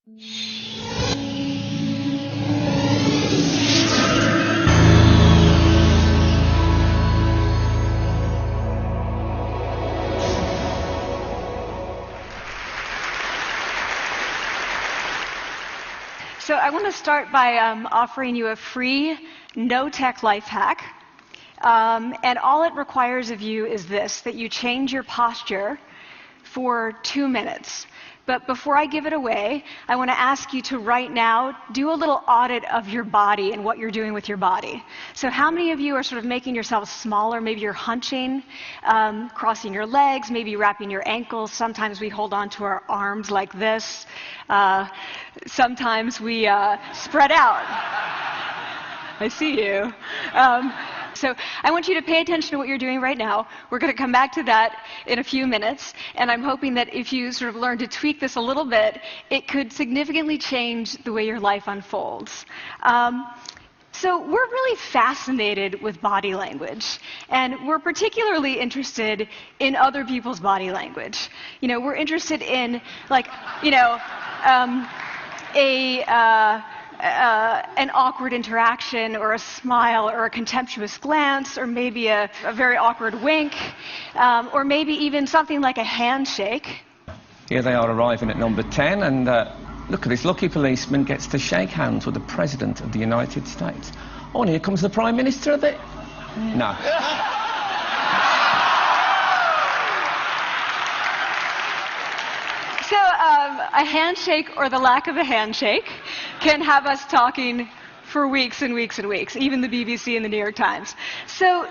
So I want to start by offering you a free, no-tech life hack. And all it requires of you is this, that you change your posture for 2 minutes. But before I give it away, I want to ask you to right now do a little audit of your body and what you're doing with your body. So how many of you are sort of making yourselves smaller? Maybe you're hunching, crossing your legs, maybe wrapping your ankles. Sometimes we hold on to our arms like this. Sometimes we spread out. I see you. So I want you to pay attention to what you're doing right now. We're going to come back to that in a few minutes, and I'm hoping that if you sort of learn to tweak this a little bit, it could significantly change the way your life unfolds. So we're really fascinated with body language, and we're particularly interested in other people's body language. You know, we're interested in, like, you know, an awkward interaction, or a smile, or a contemptuous glance, or maybe a very awkward wink, or maybe even something like a handshake. Here they are arriving at number 10, and look at this lucky policeman gets to shake hands with the President of the United States. Oh, and here comes the Prime Minister of it. No. So a handshake, or the lack of a handshake, can have us talking for weeks and weeks and weeks, even the BBC and the New York Times. So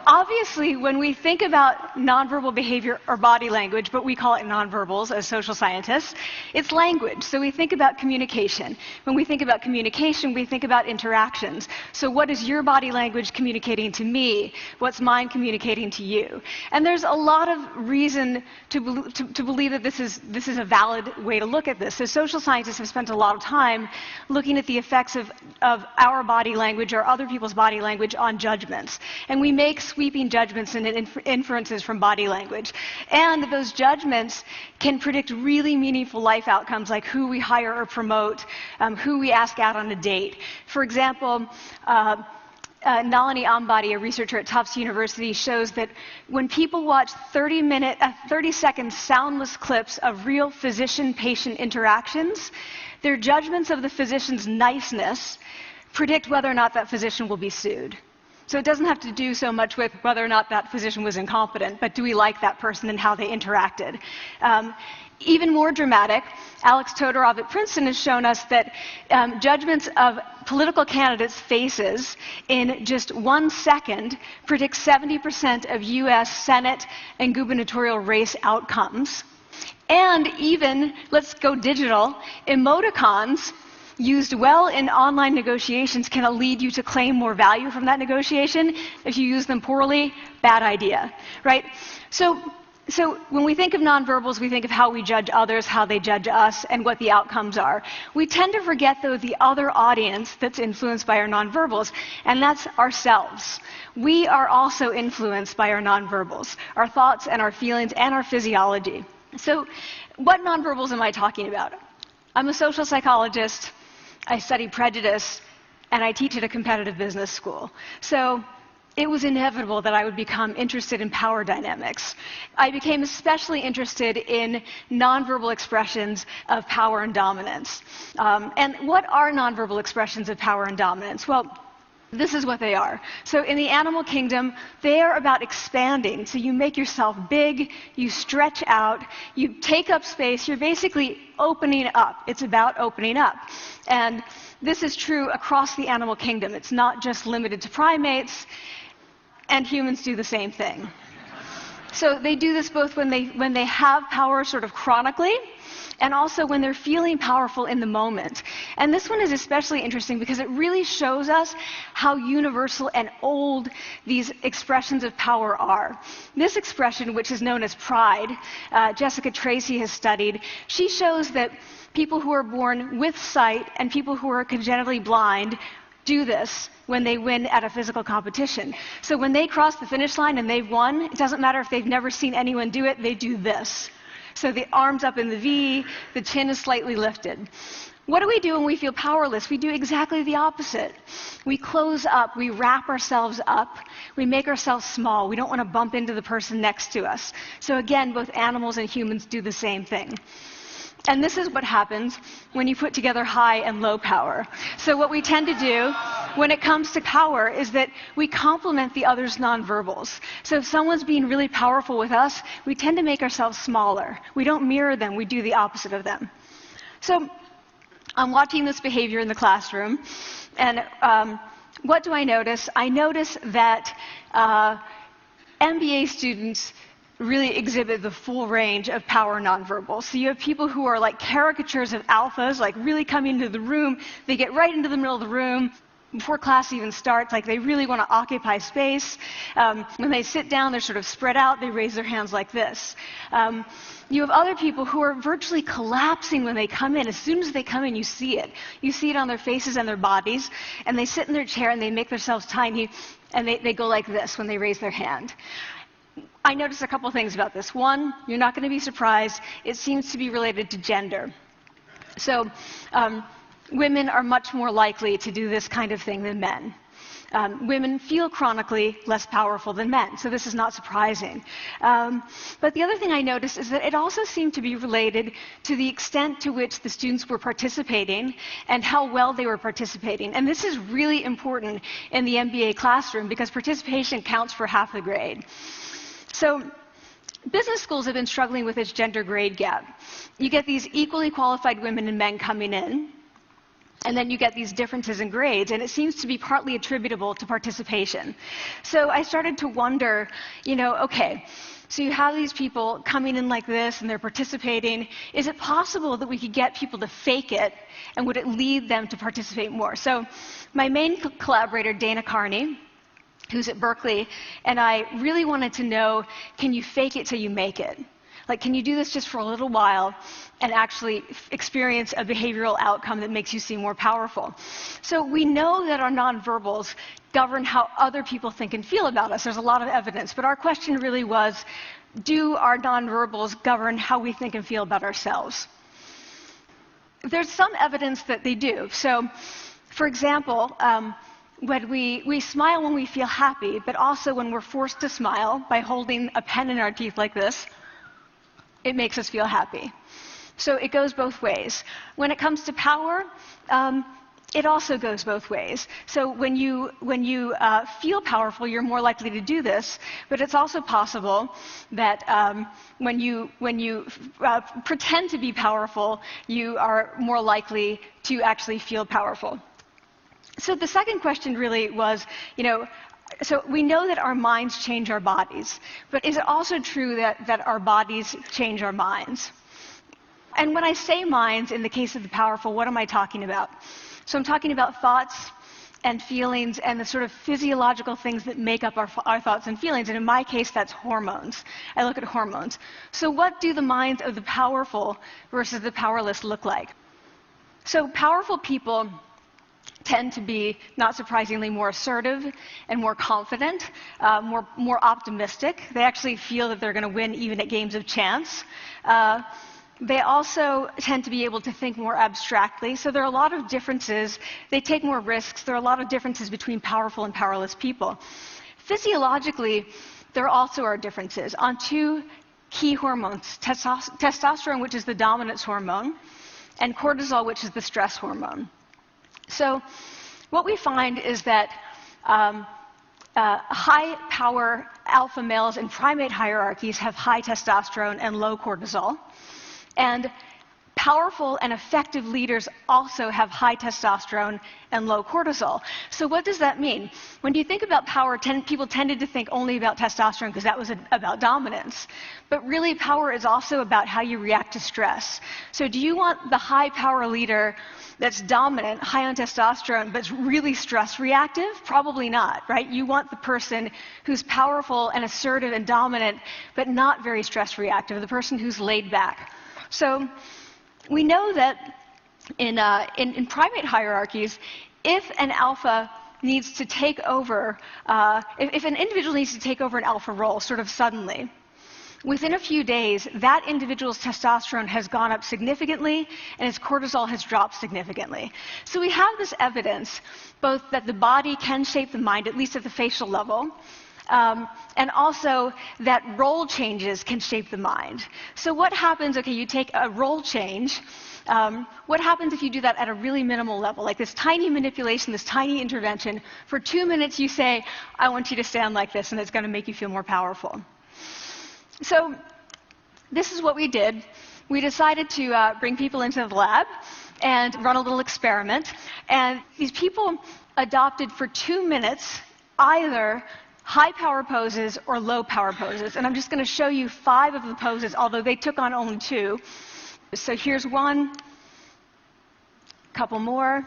obviously, when we think about nonverbal behavior or body language, but we call it nonverbals as social scientists, it's language. So we think about communication. When we think about communication, we think about interactions. So what is your body language communicating to me? What's mine communicating to you? And there's a lot of reason to believe that this is a valid way to look at this. So social scientists have spent a lot of time looking at the effects of our body language or other people's body language on judgments. And we make sweeping judgments and inferences from body language. And those judgments can predict really meaningful life outcomes, like who we hire or promote, who we ask out on a date. For example, Nalini Ambady, a researcher at Tufts University, shows that when people watch 30-second soundless clips of real physician-patient interactions, their judgments of the physician's niceness predict whether or not that physician will be sued. So it doesn't have to do so much with whether or not that physician was incompetent, but do we like that person and how they interacted? Even more dramatic, Alex Todorov at Princeton has shown us that judgments of political candidates' faces in just 1 second predict 70% of US Senate and gubernatorial race outcomes. And even, let's go digital, emoticons used well in online negotiations can lead you to claim more value from that negotiation. If you use them poorly, bad idea, right? So when we think of nonverbals, we think of how we judge others, how they judge us, and what the outcomes are. We tend to forget, though, the other audience that's influenced by our nonverbals, and that's ourselves. We are also influenced by our nonverbals, our thoughts and our feelings and our physiology. So what nonverbals am I talking about? I'm a social psychologist. I study prejudice, and I teach at a competitive business school. So it was inevitable that I would become interested in power dynamics. I became especially interested in nonverbal expressions of power and dominance. And what are nonverbal expressions of power and dominance? Well, this is what they are. So in the animal kingdom, they are about expanding. So you make yourself big, you stretch out, you take up space, you're basically opening up. It's about opening up. And this is true across the animal kingdom. It's not just limited to primates, and humans do the same thing. So they do this both when they have power sort of chronically, and also when they're feeling powerful in the moment. And this one is especially interesting because it really shows us how universal and old these expressions of power are. This expression, which is known as pride, Jessica Tracy has studied, she shows that people who are born with sight and people who are congenitally blind do this when they win at a physical competition. So when they cross the finish line and they've won, it doesn't matter if they've never seen anyone do it, they do this. So the arms up in the V, the chin is slightly lifted. What do we do when we feel powerless? We do exactly the opposite. We close up, we wrap ourselves up, we make ourselves small. We don't want to bump into the person next to us. So again, both animals and humans do the same thing. And this is what happens when you put together high and low power. So what we tend to do when it comes to power is that we complement the other's nonverbals. So if someone's being really powerful with us, we tend to make ourselves smaller. We don't mirror them, we do the opposite of them. So I'm watching this behavior in the classroom, and what do I notice? I notice that MBA students really exhibit the full range of power nonverbals. So you have people who are like caricatures of alphas, like really coming into the room. They get right into the middle of the room before class even starts, like they really want to occupy space. When they sit down, they're sort of spread out. They raise their hands like this. You have other people who are virtually collapsing when they come in. As soon as they come in, you see it. You see it on their faces and their bodies. And they sit in their chair and they make themselves tiny, and they go like this when they raise their hand. I noticed a couple things about this. One, you're not going to be surprised. It seems to be related to gender. So women are much more likely to do this kind of thing than men. Women feel chronically less powerful than men, so this is not surprising. But the other thing I noticed is that it also seemed to be related to the extent to which the students were participating and how well they were participating. And this is really important in the MBA classroom because participation counts for half the grade. So business schools have been struggling with this gender grade gap. You get these equally qualified women and men coming in, and then you get these differences in grades, and it seems to be partly attributable to participation. So I started to wonder, okay, so you have these people coming in like this, and they're participating. Is it possible that we could get people to fake it, and would it lead them to participate more? So my main collaborator, Dana Carney, who's at Berkeley, and I really wanted to know, can you fake it till you make it? Like, can you do this just for a little while and actually experience a behavioral outcome that makes you seem more powerful? So we know that our nonverbals govern how other people think and feel about us. There's a lot of evidence, but our question really was, do our nonverbals govern how we think and feel about ourselves? There's some evidence that they do. So, for example, when we smile when we feel happy, but also when we're forced to smile by holding a pen in our teeth like this, it makes us feel happy. So it goes both ways. When it comes to power, it also goes both ways. So when you feel powerful, you're more likely to do this, but it's also possible that when you pretend to be powerful, you are more likely to actually feel powerful. So the second question really was, so we know that our minds change our bodies, but is it also true that our bodies change our minds? And when I say minds, in the case of the powerful, what am I talking about? So I'm talking about thoughts and feelings and the sort of physiological things that make up our thoughts and feelings. And in my case, that's hormones. I look at hormones. So what do the minds of the powerful versus the powerless look like? So powerful people tend to be, not surprisingly, more assertive and more confident, more optimistic. They actually feel that they're going to win even at games of chance. They also tend to be able to think more abstractly. So there are a lot of differences. They take more risks. There are a lot of differences between powerful and powerless people. Physiologically, there also are differences on two key hormones, testosterone, which is the dominance hormone, and cortisol, which is the stress hormone. So what we find is that high-power alpha males in primate hierarchies have high testosterone and low cortisol. And powerful and effective leaders also have high testosterone and low cortisol. So what does that mean? When you think about power, people tended to think only about testosterone because that was about dominance. But really, power is also about how you react to stress. So do you want the high-power leader that's dominant, high on testosterone, but really stress reactive? Probably not, right? You want the person who's powerful and assertive and dominant, but not very stress reactive, the person who's laid back. So we know that in primate hierarchies, if an alpha needs to take over, if an individual needs to take over an alpha role sort of suddenly, within a few days, that individual's testosterone has gone up significantly and his cortisol has dropped significantly. So we have this evidence, both that the body can shape the mind, at least at the facial level, and also that role changes can shape the mind. So what happens, okay, you take a role change, what happens if you do that at a really minimal level, like this tiny manipulation, this tiny intervention? For 2 minutes you say, I want you to stand like this, and it's going to make you feel more powerful. So this is what we did. We decided to bring people into the lab and run a little experiment. And these people adopted for 2 minutes either high power poses or low power poses. And I'm just going to show you 5 of the poses, although they took on only 2. So here's one, a couple more.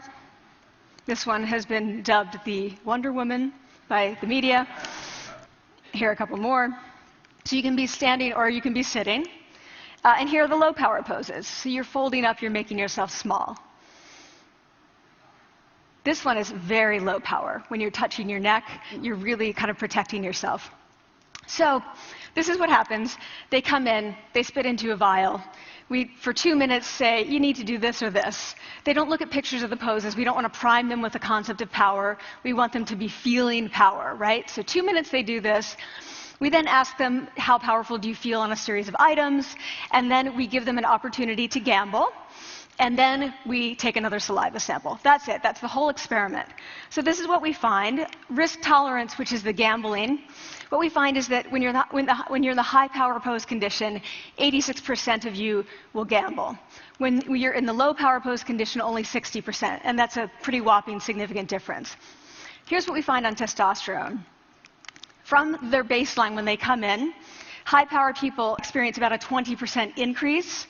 This one has been dubbed the Wonder Woman by the media. Here are a couple more. So you can be standing or you can be sitting. And here are the low power poses. So you're folding up, you're making yourself small. This one is very low power. When you're touching your neck, you're really kind of protecting yourself. So this is what happens. They come in, they spit into a vial. We, for 2 minutes, say, you need to do this or this. They don't look at pictures of the poses. We don't want to prime them with the concept of power. We want them to be feeling power, right? So 2 minutes they do this. We then ask them, how powerful do you feel on a series of items? And then we give them an opportunity to gamble. And then we take another saliva sample. That's it. That's the whole experiment. So this is what we find. Risk tolerance, which is the gambling. What we find is that when you're in the high power pose condition, 86% of you will gamble. When you're in the low power pose condition, only 60%. And that's a pretty whopping significant difference. Here's what we find on testosterone. From their baseline when they come in, high power people experience about a 20% increase,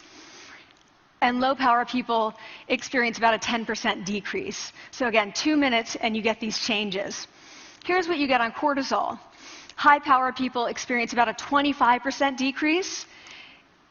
and low power people experience about a 10% decrease. So again, 2 minutes and you get these changes. Here's what you get on cortisol. High power people experience about a 25% decrease,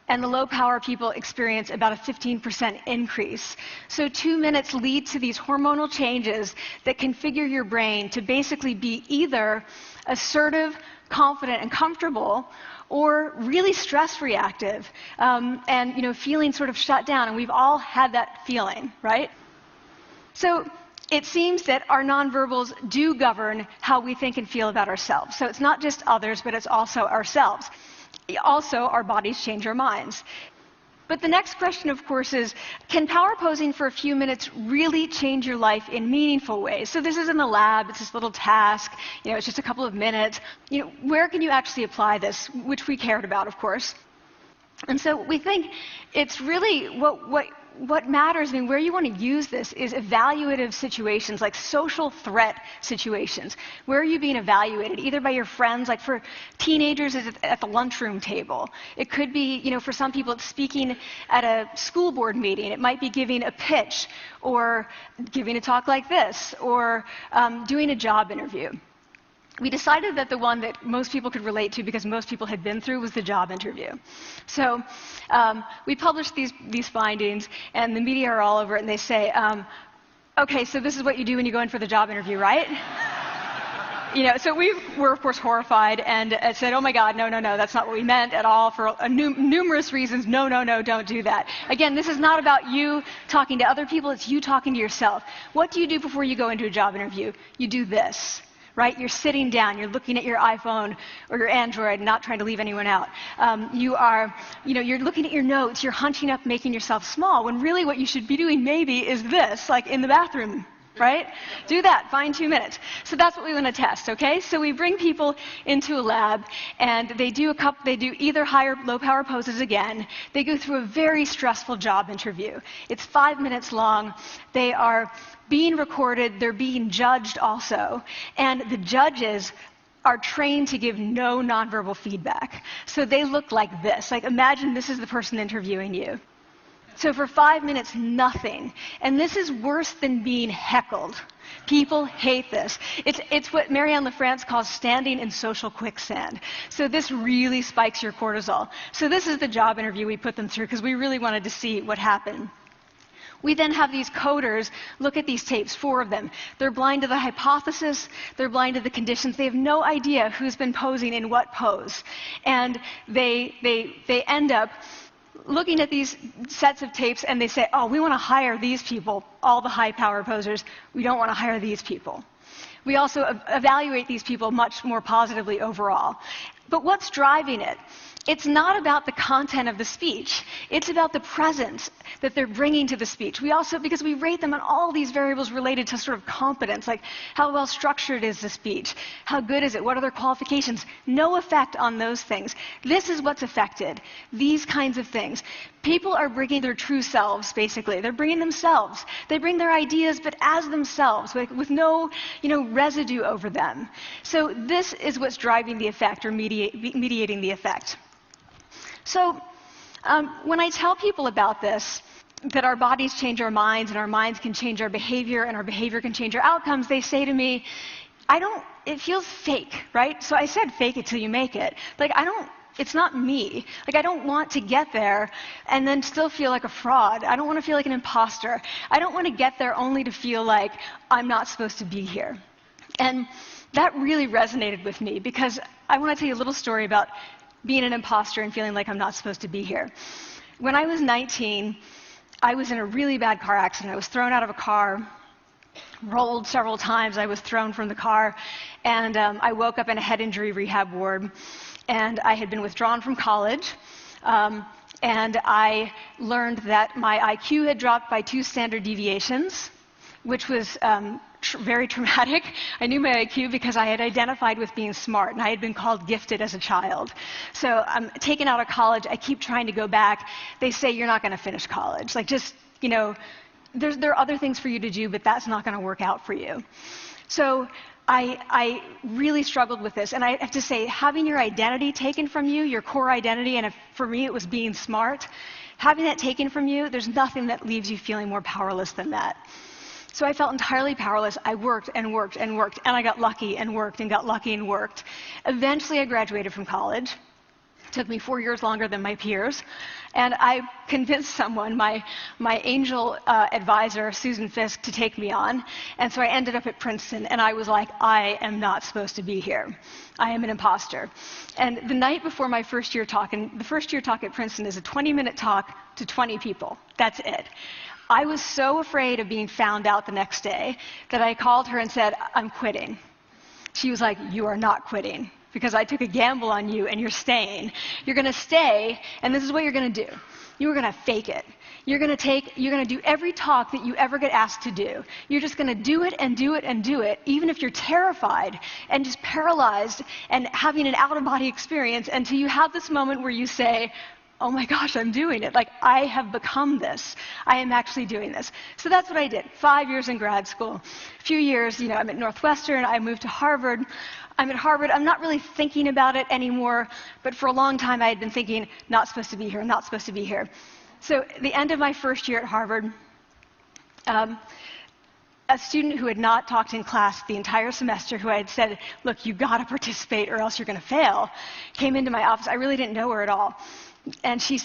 and the low power people experience about a 15% increase. So 2 minutes lead to these hormonal changes that configure your brain to basically be either assertive, confident, and comfortable, or really stress reactive, and feeling sort of shut down. And we've all had that feeling, right? So it seems that our nonverbals do govern how we think and feel about ourselves. So it's not just others, but it's also ourselves. Also, our bodies change our minds. But the next question, of course, is, can power posing for a few minutes really change your life in meaningful ways? So this is in the lab, it's this little task, it's just a couple of minutes. Where can you actually apply this, which we cared about, of course. And so we think it's really what matters, where you want to use this is evaluative situations, like social threat situations. Where are you being evaluated? Either by your friends, like for teenagers, it's at the lunchroom table. It could be, for some people, it's speaking at a school board meeting. It might be giving a pitch, or giving a talk like this, or doing a job interview. We decided that the one that most people could relate to, because most people had been through, was the job interview. So we published these findings, and the media are all over it, and they say, okay, so this is what you do when you go in for the job interview, right? So we were, of course, horrified and said, oh my God, no, that's not what we meant at all, for numerous reasons. No, don't do that. Again, this is not about you talking to other people, it's you talking to yourself. What do you do before you go into a job interview? You do this. Right? You're sitting down, you're looking at your iPhone or your Android, not trying to leave anyone out. You're looking at your notes, you're hunching up, making yourself small, when really what you should be doing maybe is this, like in the bathroom, right? Do that, find 2 minutes. So that's what we want to test, okay? So we bring people into a lab, and they do either high or low power poses again. They go through a very stressful job interview. It's 5 minutes long. They are being recorded, they're being judged also, and the judges are trained to give no nonverbal feedback. So they look like this. Like, imagine this is the person interviewing you. So for 5 minutes, nothing. And this is worse than being heckled. People hate this. It's what Marianne LaFrance calls standing in social quicksand. So this really spikes your cortisol. So this is the job interview we put them through, because we really wanted to see what happened. We then have these coders look at these tapes, 4 of them. They're blind to the hypothesis, they're blind to the conditions. They have no idea who's been posing in what pose. And they end up looking at these sets of tapes and they say, oh, we want to hire these people, all the high power posers. We don't want to hire these people. We also evaluate these people much more positively overall. But what's driving it? It's not about the content of the speech. It's about the presence that they're bringing to the speech. We also, because we rate them on all these variables related to sort of competence, like how well structured is the speech? How good is it? What are their qualifications? No effect on those things. This is what's affected. These kinds of things. People are bringing their true selves, basically. They're bringing themselves. They bring their ideas, but as themselves, with no, residue over them. So this is what's driving the effect or mediating the effect. So when I tell people about this, that our bodies change our minds and our minds can change our behavior and our behavior can change our outcomes, they say to me, it feels fake, right? So I said fake it till you make it. It's not me. I don't want to get there and then still feel like a fraud. I don't want to feel like an imposter. I don't want to get there only to feel like I'm not supposed to be here. And that really resonated with me because I want to tell you a little story about being an imposter and feeling like I'm not supposed to be here. When I was 19, I was in a really bad car accident. I was thrown out of a car, rolled several times. I was thrown from the car, and I woke up in a head injury rehab ward. And I had been withdrawn from college, and I learned that my IQ had dropped by 2 standard deviations, which was very traumatic. I knew my IQ because I had identified with being smart, and I had been called gifted as a child. So I'm taken out of college. I keep trying to go back. They say, you're not going to finish college. There are other things for you to do, but that's not going to work out for you. So I really struggled with this. And I have to say, having your identity taken from you, your core identity, and for me it was being smart, having that taken from you, there's nothing that leaves you feeling more powerless than that. So I felt entirely powerless. I worked and worked and worked, and I got lucky and worked and got lucky and worked. Eventually I graduated from college. It took me 4 years longer than my peers. And I convinced someone, my angel advisor, Susan Fisk, to take me on. And so I ended up at Princeton, and I was like, I am not supposed to be here. I am an imposter. And the night before my first year talk, and the first year talk at Princeton is a 20-minute talk to 20 people. That's it. I was so afraid of being found out the next day that I called her and said, I'm quitting. She was like, you are not quitting, because I took a gamble on you and you're staying. You're going to stay, and this is what you're going to do. You are going to fake it. You're going to do every talk that you ever get asked to do. You're just going to do it and do it and do it, even if you're terrified and just paralyzed and having an out-of-body experience, until you have this moment where you say, oh my gosh, I'm doing it. I have become this. I am actually doing this. So that's what I did. 5 years in grad school. A few years, I'm at Northwestern. I moved to Harvard. I'm at Harvard. I'm not really thinking about it anymore, but for a long time I had been thinking, not supposed to be here, not supposed to be here. So at the end of my first year at Harvard, a student who had not talked in class the entire semester, who I had said, look, you've got to participate or else you're going to fail, came into my office. I really didn't know her at all. And she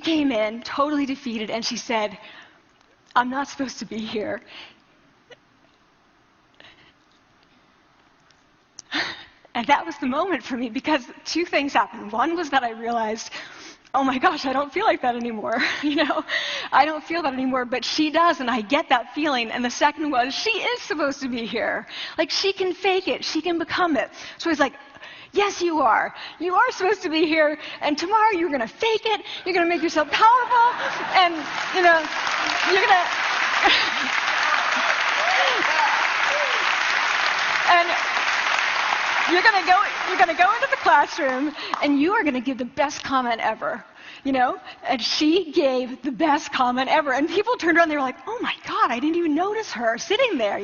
came in totally defeated, and she said, I'm not supposed to be here. And that was the moment for me, because 2 things happened. One was that I realized, oh my gosh, I don't feel like that anymore. I don't feel that anymore, but she does, and I get that feeling. And the second was, she is supposed to be here. She can fake it. She can become it. So I was like, yes, you are. You are supposed to be here, and tomorrow you're going to fake it. You're going to make yourself powerful, and, you're going to... and you're going to go into the classroom, and you are going to give the best comment ever. And she gave the best comment ever. And people turned around, they were like, oh my God, I didn't even notice her sitting there,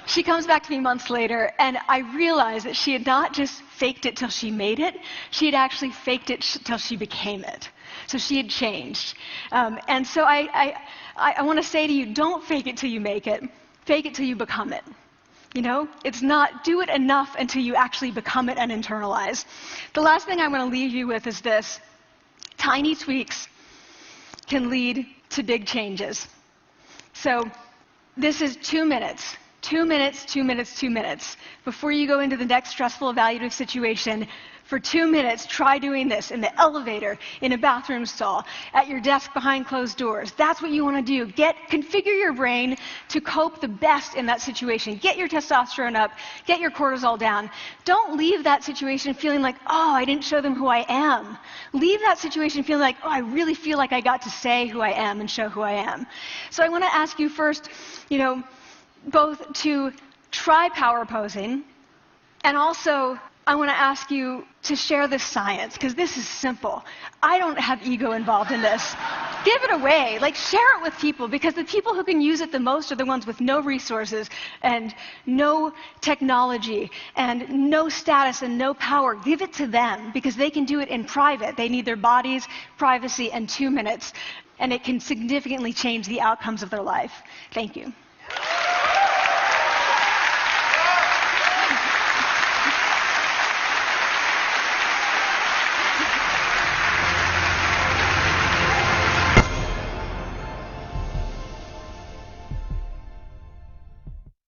She comes back to me months later, and I realized that she had not just faked it till she made it, she had actually faked it till she became it. So she had changed. And so I want to say to you, don't fake it till you make it. Fake it till you become it. It's not do it enough until you actually become it and internalize. The last thing I want to leave you with is this. Tiny tweaks can lead to big changes. So this is 2 minutes. 2 minutes, 2 minutes, 2 minutes. Before you go into the next stressful evaluative situation, for 2 minutes, try doing this in the elevator, in a bathroom stall, at your desk behind closed doors. That's what you want to do. Configure your brain to cope the best in that situation. Get your testosterone up. Get your cortisol down. Don't leave that situation feeling like, oh, I didn't show them who I am. Leave that situation feeling like, oh, I really feel like I got to say who I am and show who I am. So I want to ask you first, both to try power posing, and also I want to ask you to share this science, because this is simple. I don't have ego involved in this. Give it away. Share it with people, because the people who can use it the most are the ones with no resources and no technology and no status and no power. Give it to them, because they can do it in private. They need their bodies, privacy, and 2 minutes, and it can significantly change the outcomes of their life. Thank you.